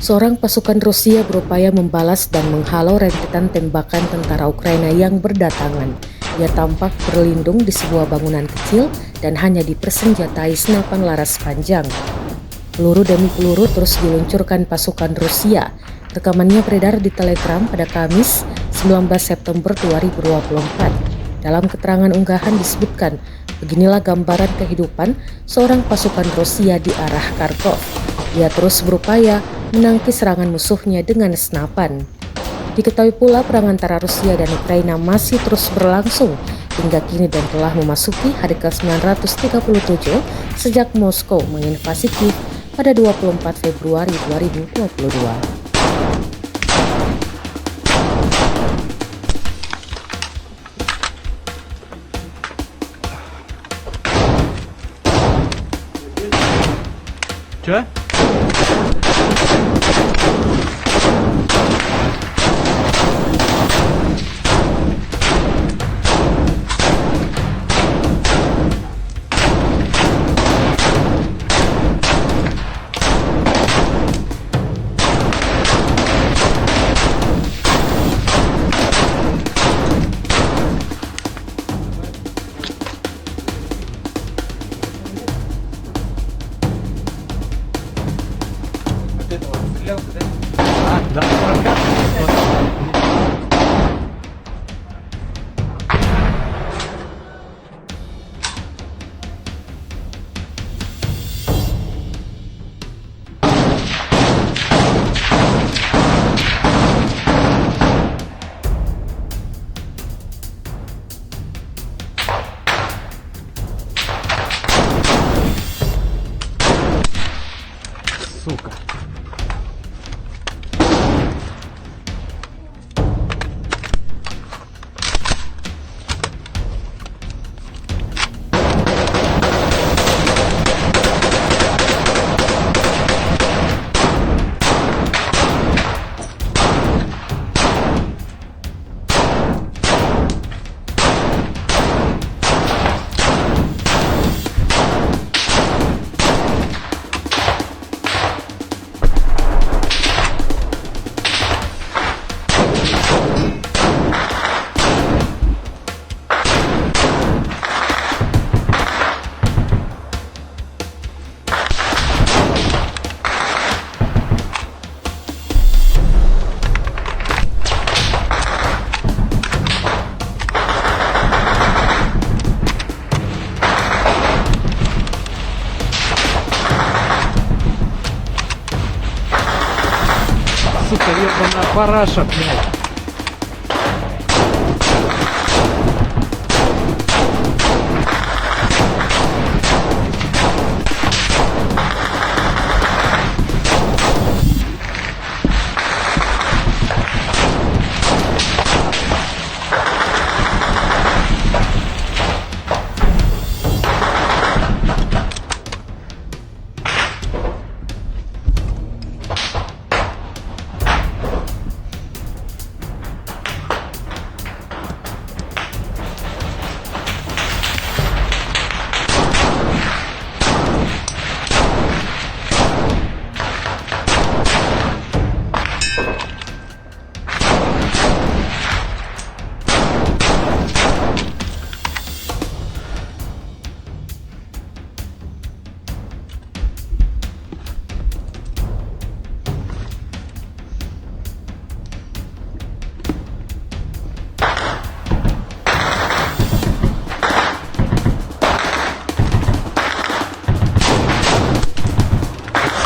Seorang pasukan Rusia berupaya membalas dan menghalau rentetan tembakan tentara Ukraina yang berdatangan. Ia tampak berlindung di sebuah bangunan kecil dan hanya dipersenjatai senapan laras panjang. Peluru demi peluru terus diluncurkan pasukan Rusia. Rekamannya beredar di Telegram pada Kamis 19 September 2024. Dalam keterangan unggahan disebutkan, beginilah gambaran kehidupan seorang pasukan Rusia di arah Kharkov. Ia terus berupaya menangkis serangan musuhnya dengan senapan. Diketahui pula perang antara Rusia dan Ukraina masih terus berlangsung hingga kini dan telah memasuki hari ke-937 sejak Moskow menginvasi Kyiv pada 24 Februari 2022. Че? Да, сука. Сука, ебаная параша, блядь.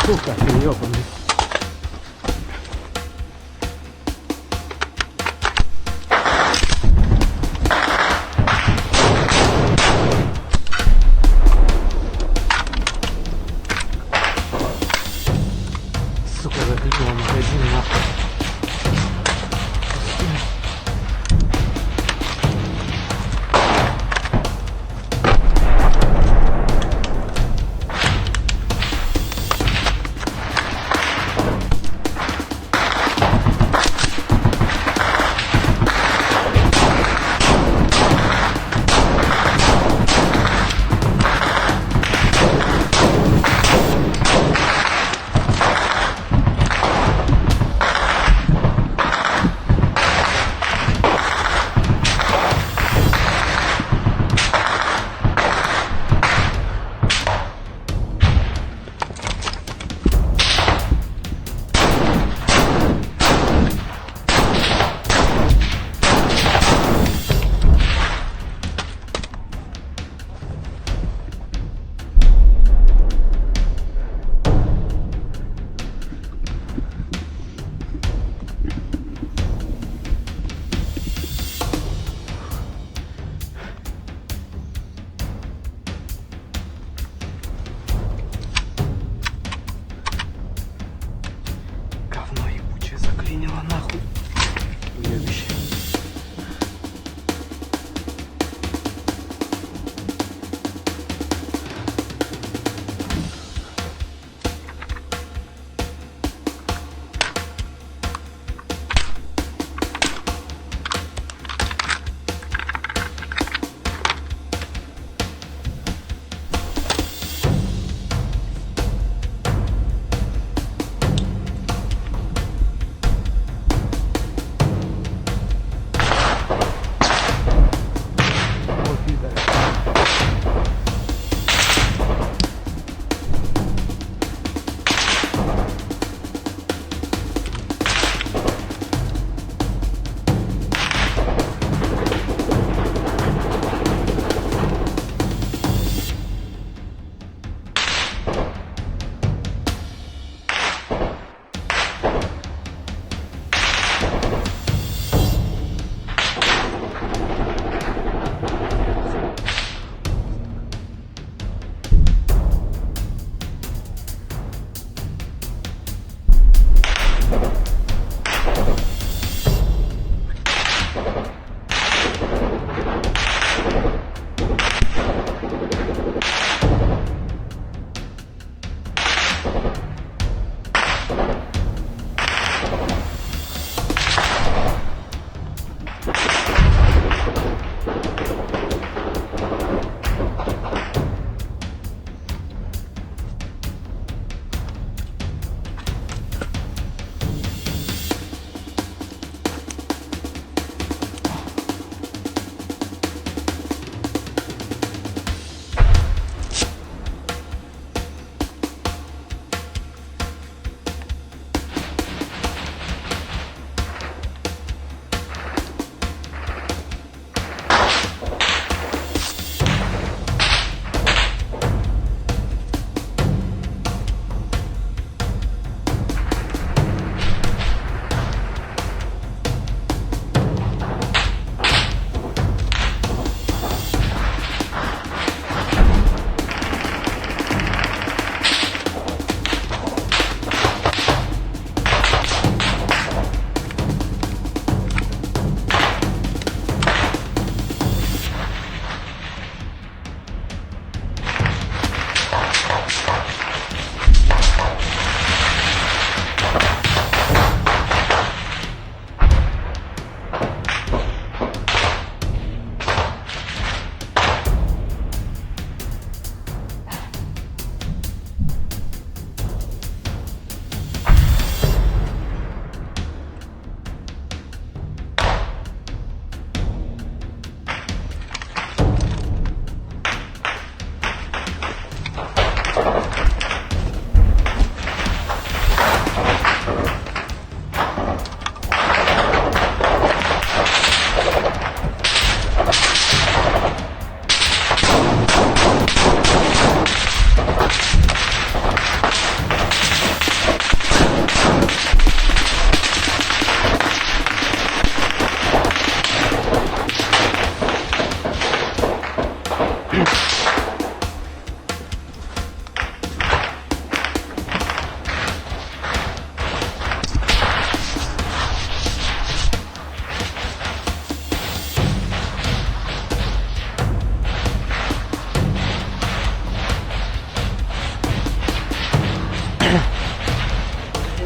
Сука, ты ёбаный. Сука, закрепила магазин нахуй.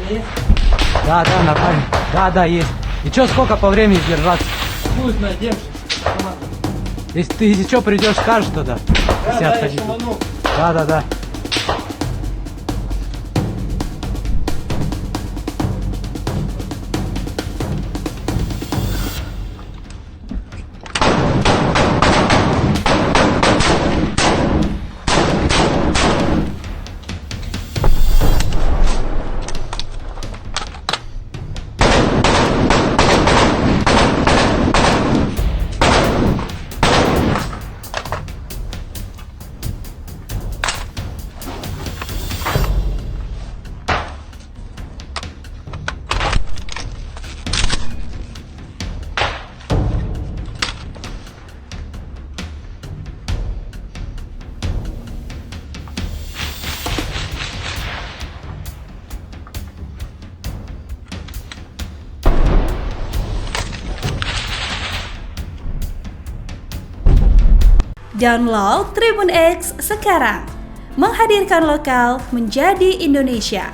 есть? Да, нормально. Да, есть. И чё, сколько по времени держаться? Пусть надержишь. Если что, придешь, скажешь тогда. Если Да, я отходить. шуману. Да. Download Tribun X sekarang, menghadirkan lokal menjadi Indonesia.